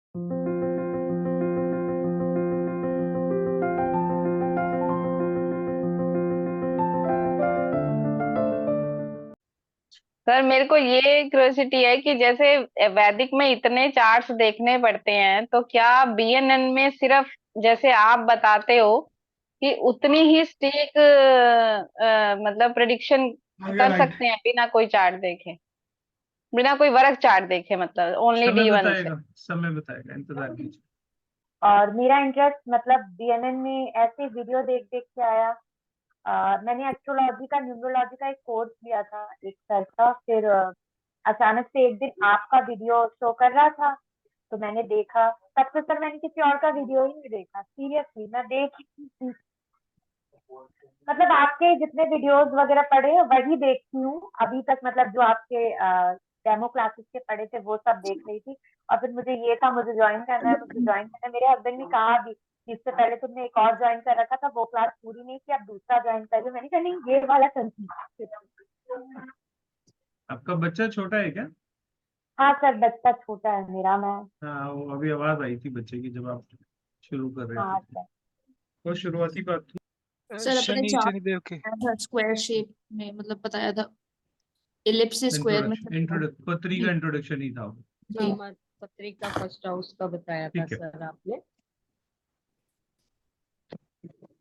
Sir मेरे को ये क्यूरियोसिटी है कि जैसे वैदिक में इतने चार्ट्स देखने पड़ते हैं, तो क्या बीएनएन में सिर्फ जैसे आप बताते हो कि उतनी ही स्टीक मतलब प्रिडिक्शन आ गया कर लाइट। सकते हैं बिना कोई चार्ट देखे, बिना कोई वर्क चार्ट देखे, मतलब ओनली समय डी वन से? बताएगा, समय बताएगा, इंतजार कीजिए। और मेरा इंटरेस्ट मतलब बीएनएन में ऐसे वीडियो देख देख के आया। मैंने एस्ट्रोलॉजी का, न्यूमरोलॉजी का एक कोर्स लिया था एक साल का। फिर अचानक से एक दिन आपका वीडियो शो कर रहा था, तो मैंने देखा। तब तो सर मैंने किसी और का वीडियो ही नहीं देखा, सीरियसली मैं देख मतलब आपके जितने वीडियोस वगैरह पढ़े हैं वही देखती हूँ अभी तक। मतलब जो आपके डेमो क्लासेस के पढ़े थे वो सब देख रही थी। और फिर मुझे ये था, मुझे ज्वाइन करना है, मुझे ज्वाइन करना है। मेरे हस्बैंड ने कहा भी कि इससे पहले तुमने एक और ज्वाइन कर रखा था, वो क्लास पूरी नहीं की, अब दूसरा ज्वाइन कर रही हो। मैंने कहा नहीं, ये वाला कंटिन्यू। आपका बच्चा छोटा है क्या? हाँ सर, बच्चा छोटा है मेरा। मैं हाँ, वो अभी आवाज आई थी बच्चे की जब आप शुरू कर रहे थे। हाँ सर। वो शुरुआती बात थी। सर अपने शनि चार्ट शनिदेव के था स्क्वायर शेप में, मतलब बताया था इलिप्स स्क्वायर में इंट्रोडक्शन, पत्री का जी इंट्रोडक्शन ही था वो। जी। पत्रिका फर्स्ट हाउस का बताया था ठीक है। सर आपने।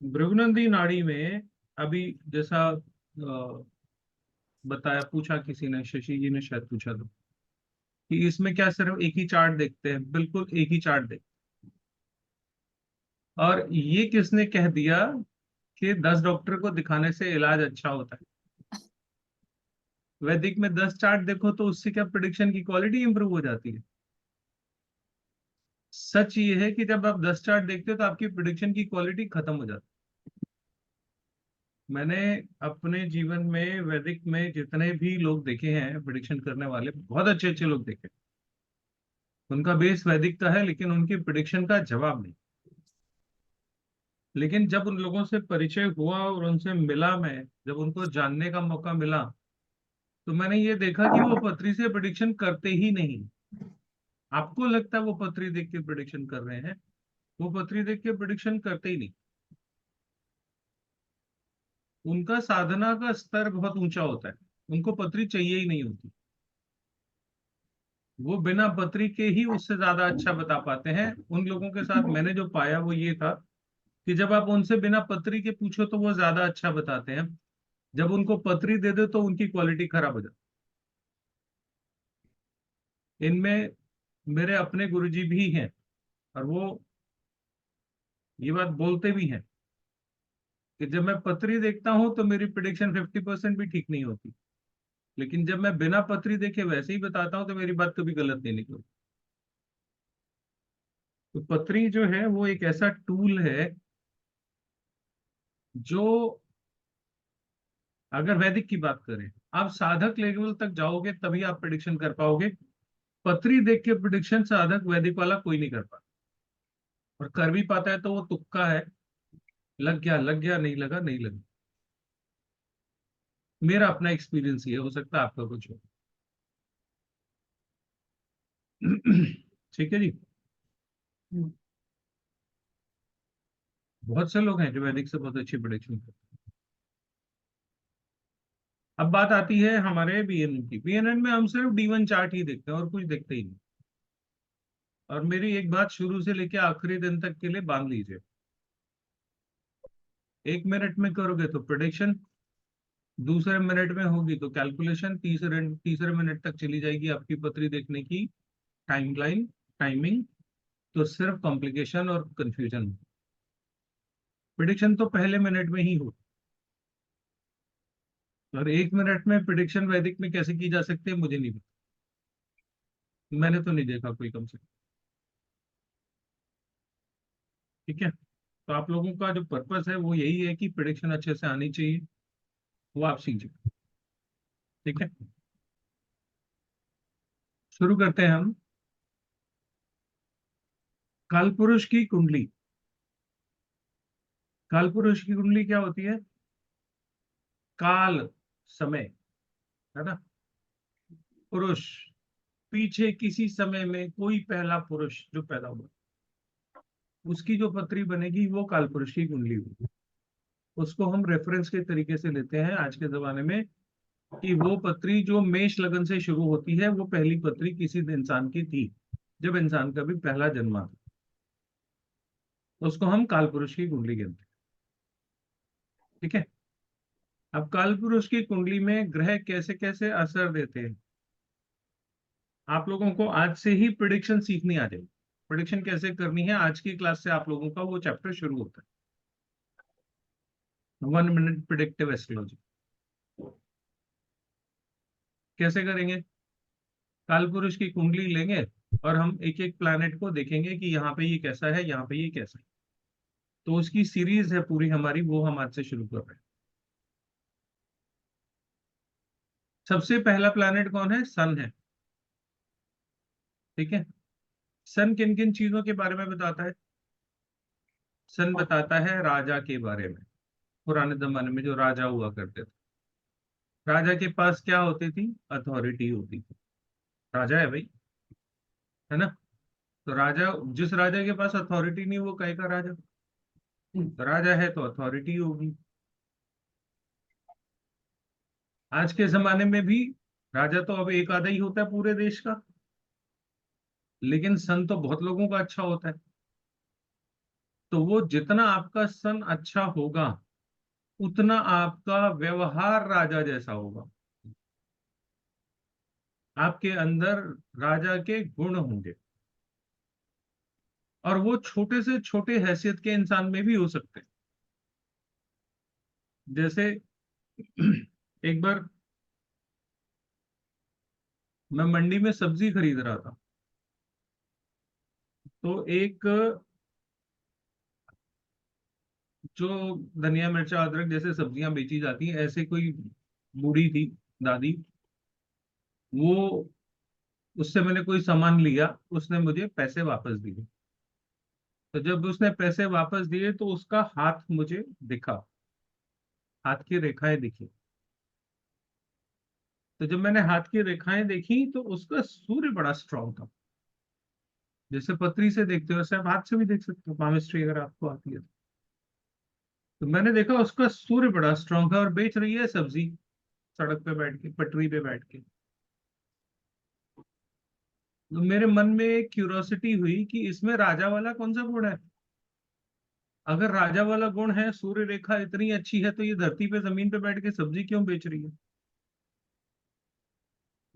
भृगुनंदी नाड़ी में अभी जैसा बताया, पूछा किसी ने, शशि जी ने शायद पूछा था कि इसमें क्या सिर्फ एक ही चार्ट देखते हैं? बिल्कुल एक ही चार्ट देखते हैं। और ये किसने कह दिया कि 10 डॉक्टर को दिखाने से इलाज अच्छा होता है? वैदिक में 10 चार्ट देखो तो उससे क्या प्रिडिक्शन की क्वालिटी इंप्रूव हो जाती है? सच ये है कि जब आप 10 चार्ट देखते हो तो आपकी प्रिडिक्शन की क्वालिटी खत्म हो जाती है। मैंने अपने जीवन में वैदिक में जितने भी लोग देखे हैं प्रिडिक्शन करने वाले, बहुत अच्छे अच्छे लोग देखे। उनका बेस वैदिक का है, लेकिन उनकी प्रिडिक्शन का जवाब नहीं। लेकिन जब उन लोगों से परिचय हुआ और उनसे मिला, मैं जब उनको जानने का मौका मिला, तो मैंने ये देखा कि वो पत्री से प्रिडिक्शन करते ही नहीं। आपको लगता है वो पत्री देख के प्रिडिक्शन कर रहे हैं, वो पत्री देख के प्रिडिक्शन करते ही नहीं। उनका साधना का स्तर बहुत ऊंचा होता है, उनको पत्री चाहिए ही नहीं होती। वो बिना पत्री के ही उससे ज्यादा अच्छा बता पाते हैं। उन लोगों के साथ मैंने जो पाया वो ये था कि जब आप उनसे बिना पत्री के पूछो तो वो ज्यादा अच्छा बताते हैं, जब उनको पत्री दे दो तो उनकी क्वालिटी खराब हो जाती है। इनमें मेरे अपने गुरुजी भी हैं, और वो ये बात बोलते भी हैं कि जब मैं पत्री देखता हूं तो मेरी प्रिडिक्शन 50% भी ठीक नहीं होती, लेकिन जब मैं बिना पत्री देखे वैसे ही बताता हूं तो मेरी बात कभी गलत नहीं निकलती। तो पत्री जो है वो एक ऐसा टूल है जो, अगर वैदिक की बात करें, आप साधक लेवल तक जाओगे तभी आप प्रिडिक्शन कर पाओगे। पत्री देख के प्रिडिक्शन साधक वैदिक वाला कोई नहीं कर पाता, और कर भी पाता है तो वो तुक्का है। लग गया लग गया, नहीं लगा नहीं लगा। मेरा अपना एक्सपीरियंस ये हो सकता है, आपका कुछ हो। ठीक है जी। बहुत से लोग हैं जो वैदिक से बहुत अच्छी प्रिडिक्शन करते हैं। अब बात आती है हमारे बीएनएन की। बीएनएन में हम सिर्फ D1 चार्ट ही देखते हैं और कुछ देखते ही नहीं। और मेरी एक बात शुरू से लेकर आखिरी दिन तक के लिए बांध लीजिए, 1 मिनट में करोगे तो प्रिडिक्शन, दूसरे मिनट में होगी तो कैलकुलेशन, तीसरे तीसरे मिनट तक चली जाएगी आपकी पत्री देखने की टाइमलाइन, टाइमिंग। तो सिर्फ कॉम्प्लिकेशन और कंफ्यूजन। प्रिडिक्शन तो पहले मिनट में ही हो। और 1 मिनट में प्रिडिक्शन वैदिक में कैसे की जा सकती है मुझे नहीं पता, मैंने तो नहीं देखा कोई कम से कम। ठीक है। तो आप लोगों का जो पर्पस है वो यही है कि प्रिडिक्शन अच्छे से आनी चाहिए, वो आप सीखिए। ठीक है, शुरू करते हैं हम। कालपुरुष की कुंडली। कालपुरुष की कुंडली क्या होती है? काल, समय, है ना? पुरुष, पीछे किसी समय में कोई पहला पुरुष जो पैदा हुआ, उसकी जो पत्री बनेगी वो कालपुरुष की कुंडली होगी। उसको हम रेफरेंस के तरीके से लेते हैं आज के जमाने में, कि वो पत्री जो मेष लगन से शुरू होती है वो पहली पत्री किसी इंसान की थी, जब इंसान का भी पहला जन्मा था, उसको हम कालपुरुष की कुंडली कहते हैं। ठीक है। अब कालपुरुष की कुंडली में ग्रह कैसे कैसे असर देते हैं, आप लोगों को आज से ही प्रिडिक्शन सीखनी आ जाएगी। प्रिडिक्शन कैसे करनी है, आज की क्लास से आप लोगों का वो चैप्टर शुरू होता है, 1 मिनट प्रिडिक्टिव एस्ट्रोलॉजी। कैसे करेंगे, कालपुरुष की कुंडली लेंगे और हम एक एक प्लैनेट को देखेंगे कि यहाँ पे ये कैसा है, यहाँ पे ये कैसा है। तो उसकी सीरीज है पूरी हमारी, वो हम आज से शुरू कर रहे हैं। सबसे पहला प्लैनेट कौन है, सन है। ठीक है। सन किन किन चीजों के बारे में बताता है, सन बताता है राजा के बारे में। पुराने जमाने में जो राजा हुआ करते थे, राजा के पास क्या होती थी, अथॉरिटी होती थी। राजा है भाई, है ना। तो राजा, जिस राजा के पास अथॉरिटी नहीं वो कहे का राजा, तो राजा है तो अथॉरिटी होगी। आज के जमाने में भी राजा तो अब एक आधा ही होता है पूरे देश का, लेकिन सन तो बहुत लोगों का अच्छा होता है। तो वो जितना आपका सन अच्छा होगा उतना आपका व्यवहार राजा जैसा होगा, आपके अंदर राजा के गुण होंगे, और वो छोटे से छोटे हैसियत के इंसान में भी हो सकते हैं। जैसे एक बार मैं मंडी में सब्जी खरीद रहा था, तो एक जो धनिया मिर्चा अदरक जैसे सब्जियां बेची जाती हैं, ऐसे कोई बूढ़ी थी, दादी, वो, उससे मैंने कोई सामान लिया, उसने मुझे पैसे वापस दिए। तो जब उसने पैसे वापस दिए तो उसका हाथ मुझे दिखा, हाथ की रेखाएं दिखी। तो जब मैंने हाथ की रेखाएं देखी तो उसका सूर्य बड़ा स्ट्रांग था। जैसे पत्री से देखते हो वैसे आप हाथ से भी देख सकते हो, पामिस्ट्री अगर आपको आती है तो मैंने देखा उसका सूर्य बड़ा स्ट्रांग है और बेच रही है सब्जी सड़क पे बैठ के, पटरी पे बैठ के। तो मेरे मन में एक क्यूरोसिटी हुई कि इसमें राजा वाला कौन सा गुण है। अगर राजा वाला गुण है, सूर्य रेखा इतनी अच्छी है, तो ये धरती पे जमीन पे बैठ के सब्जी क्यों बेच रही है।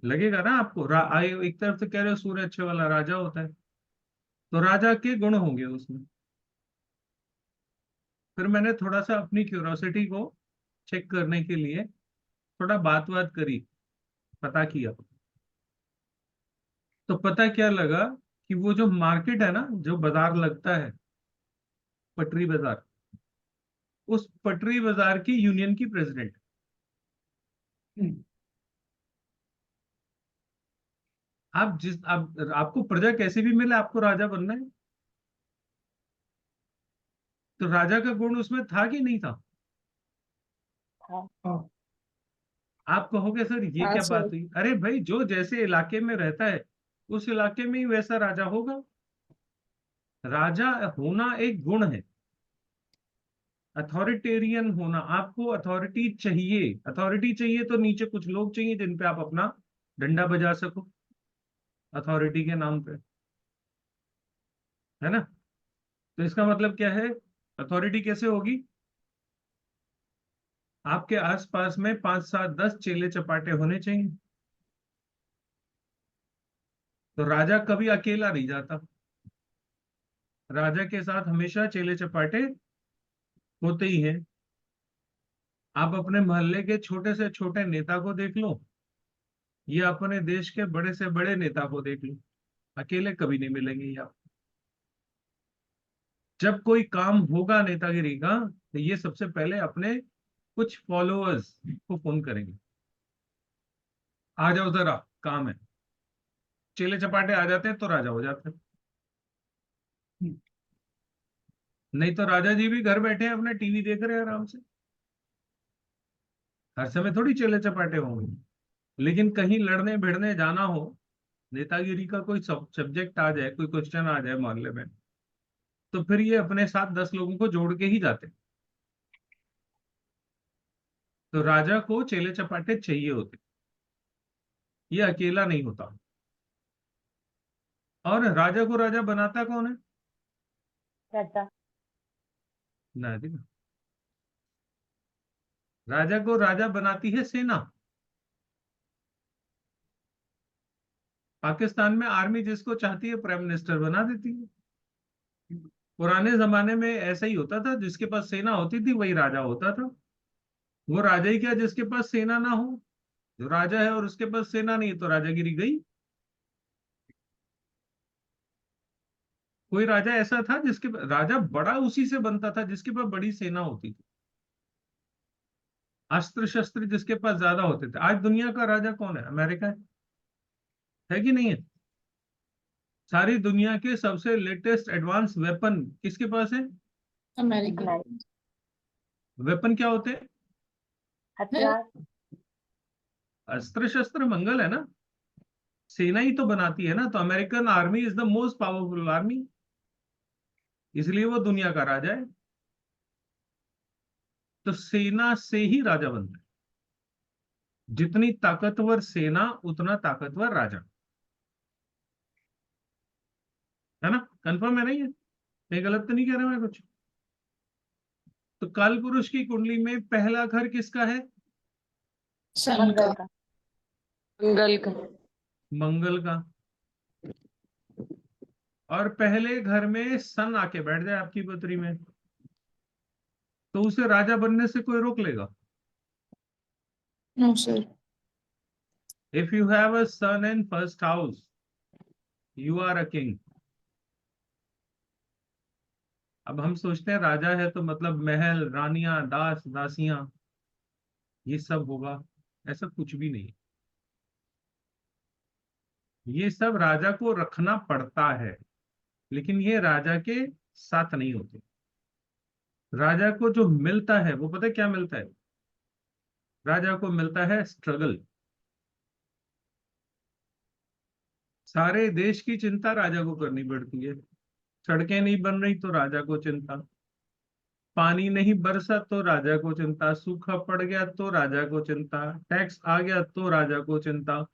लगेगा ना आपको, एक तरफ से कह रहे हो सूर्य अच्छे वाला राजा होता है, तो राजा के गुण होंगे उसमें। फिर मैंने थोड़ा सा अपनी क्यूरोसिटी को चेक करने के लिए थोड़ा बात बात करी, पता किया। तो पता क्या लगा कि वो जो मार्केट है ना, जो बाजार लगता है, पटरी बाजार, उस पटरी बाजार की यूनियन की प्रेसिडेंट। आपको प्रजा कैसे भी मिले, आपको राजा बनना है। तो राजा का गुण उसमें था कि नहीं था। हाँ। आप कहोगे सर ये हाँ क्या बात सर। हुई, अरे भाई जो जैसे इलाके में रहता है उस इलाके में ही वैसा राजा होगा। राजा होना एक गुण है, अथॉरिटेरियन होना। आपको अथॉरिटी चाहिए, अथॉरिटी चाहिए तो नीचे कुछ लोग चाहिए जिन पे आप अपना डंडा बजा सको अथॉरिटी के नाम पे, है ना। तो इसका मतलब क्या है, अथॉरिटी कैसे होगी, आपके आसपास में 5 7 10 चेले चपाटे होने चाहिए। तो राजा कभी अकेला नहीं जाता, राजा के साथ हमेशा चेले चपाटे होते ही हैं। आप अपने मोहल्ले के छोटे से छोटे नेता को देख लो, या अपने देश के बड़े से बड़े नेता को देख लो, अकेले कभी नहीं मिलेंगे ये आप। जब कोई काम होगा नेतागिरी का, तो ये सबसे पहले अपने कुछ फॉलोअर्स को फोन करेंगे, आ जाओ जरा काम है। चेले चपाटे आ जाते हैं तो राजा हो जाते हैं। नहीं तो राजा जी भी घर बैठे हैं अपने टीवी देख रहे हैं आराम से, हर समय थोड़ी चेले चपाटे होंगे। लेकिन कहीं लड़ने भिड़ने जाना हो नेतागिरी का कोई सब्जेक्ट आ जाए, कोई क्वेश्चन आ जाए मोहल्ले में, तो फिर ये अपने साथ 10 लोगों को जोड़ के ही जाते। तो राजा को चेले चपाटे चाहिए होते, ये अकेला नहीं होता। और राजा को राजा बनाता कौन है? प्रजा। ना जी ना। राजा को राजा बनाती है सेना। पाकिस्तान में आर्मी जिसको चाहती है प्राइम मिनिस्टर बना देती है। पुराने जमाने में ऐसा ही होता था, जिसके पास सेना होती थी वही राजा होता था। वो राजा ही क्या जिसके पास सेना ना हो, जो राजा है और उसके पास सेना नहीं है तो राजागिरी गई। कोई राजा ऐसा था जिसके राजा बड़ा उसी से बनता था जिसके पास बड़ी सेना होती थी, अस्त्र शस्त्र जिसके पास ज्यादा होते थे। आज दुनिया का राजा कौन है? अमेरिका है कि नहीं है? सारी दुनिया के सबसे लेटेस्ट एडवांस वेपन किसके पास है? अमेरिका। वेपन क्या होते हैं? हथियार। अस्त्र शस्त्र मंगल है ना, सेना ही तो बनाती है ना। तो American army is the most powerful army, इसलिए वो दुनिया का राजा है। तो सेना से ही राजा बनता है। जितनी ताकतवर सेना उतना ताकतवर राजा, है ना? कंफर्म है नहीं है? मैं गलत तो नहीं कह रहा मैं कुछ? तो काल पुरुष की कुंडली में पहला घर किसका है? सन मंगल का। का। मंगल का। मंगल का। और पहले घर में सन आके बैठ जाए आपकी पत्री में, तो उसे राजा बनने से कोई रोक लेगा? No sir. If you have a son in first house, you are a king. अब हम सोचते हैं राजा है तो मतलब महल, रानियां, दास दासियां, ये सब होगा। ऐसा कुछ भी नहीं। ये सब राजा को रखना पड़ता है, लेकिन ये राजा के साथ नहीं होते। राजा को जो मिलता है वो पता है क्या मिलता है? राजा को मिलता है स्ट्रगल। सारे देश की चिंता राजा को करनी पड़ती है। सड़कें नहीं बन रही तो राजा को चिंता, पानी नहीं बरसा तो राजा को चिंता, सूखा पड़ गया तो राजा को चिंता, टैक्स आ गया तो राजा को चिंता,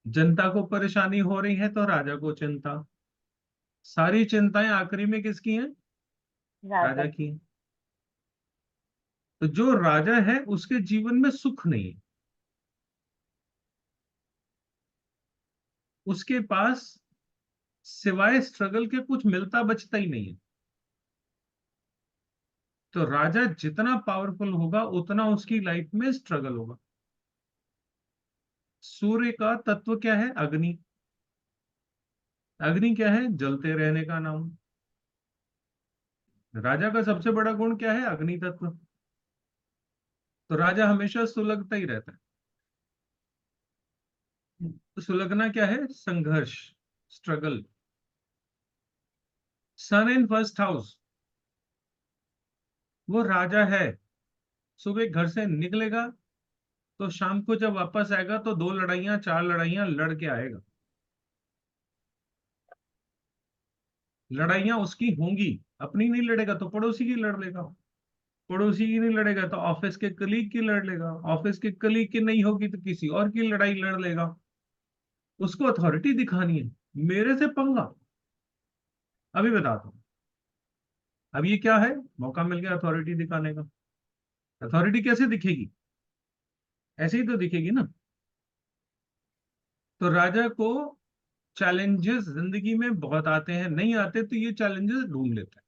जनता को परेशानी हो रही है तो राजा को चिंता। सारी चिंताएं आखिरी में किसकी हैं? राजा। राजा की हैं। तो जो राजा है उसके जीवन में सुख नहीं है, उसके पास सिवाय स्ट्रगल के कुछ मिलता बचता ही नहीं है। तो राजा जितना पावरफुल होगा उतना उसकी लाइफ में स्ट्रगल होगा। सूर्य का तत्व क्या है? अग्नि। अग्नि क्या है? जलते रहने का नाम। राजा का सबसे बड़ा गुण क्या है? अग्नि तत्व। तो राजा हमेशा सुलगता ही रहता है। तो सुलगना क्या है? संघर्ष, struggle. Son in first house, वो राजा है। सुबह घर से निकलेगा तो शाम को जब वापस आएगा तो 2 लड़ाइयां 4 लड़ाइयां लड़ के आएगा। लड़ाइयां उसकी होंगी, अपनी नहीं लड़ेगा तो पड़ोसी की लड़ लेगा, पड़ोसी की नहीं लड़ेगा तो ऑफिस के कलीग की लड़ लेगा, ऑफिस के कलीग की नहीं होगी तो किसी और की लड़ाई लड़ लेगा। उसको अथॉरिटी दिखानी है, मेरे से पंगा। अभी बताता हूँ। अब ये क्या है? मौका मिल गया अथॉरिटी दिखाने का। अथॉरिटी कैसे दिखेगी? ऐसे ही तो दिखेगी ना। तो राजा को चैलेंजेस जिंदगी में बहुत आते हैं, नहीं आते तो ये चैलेंजेस ढूंढ लेता है।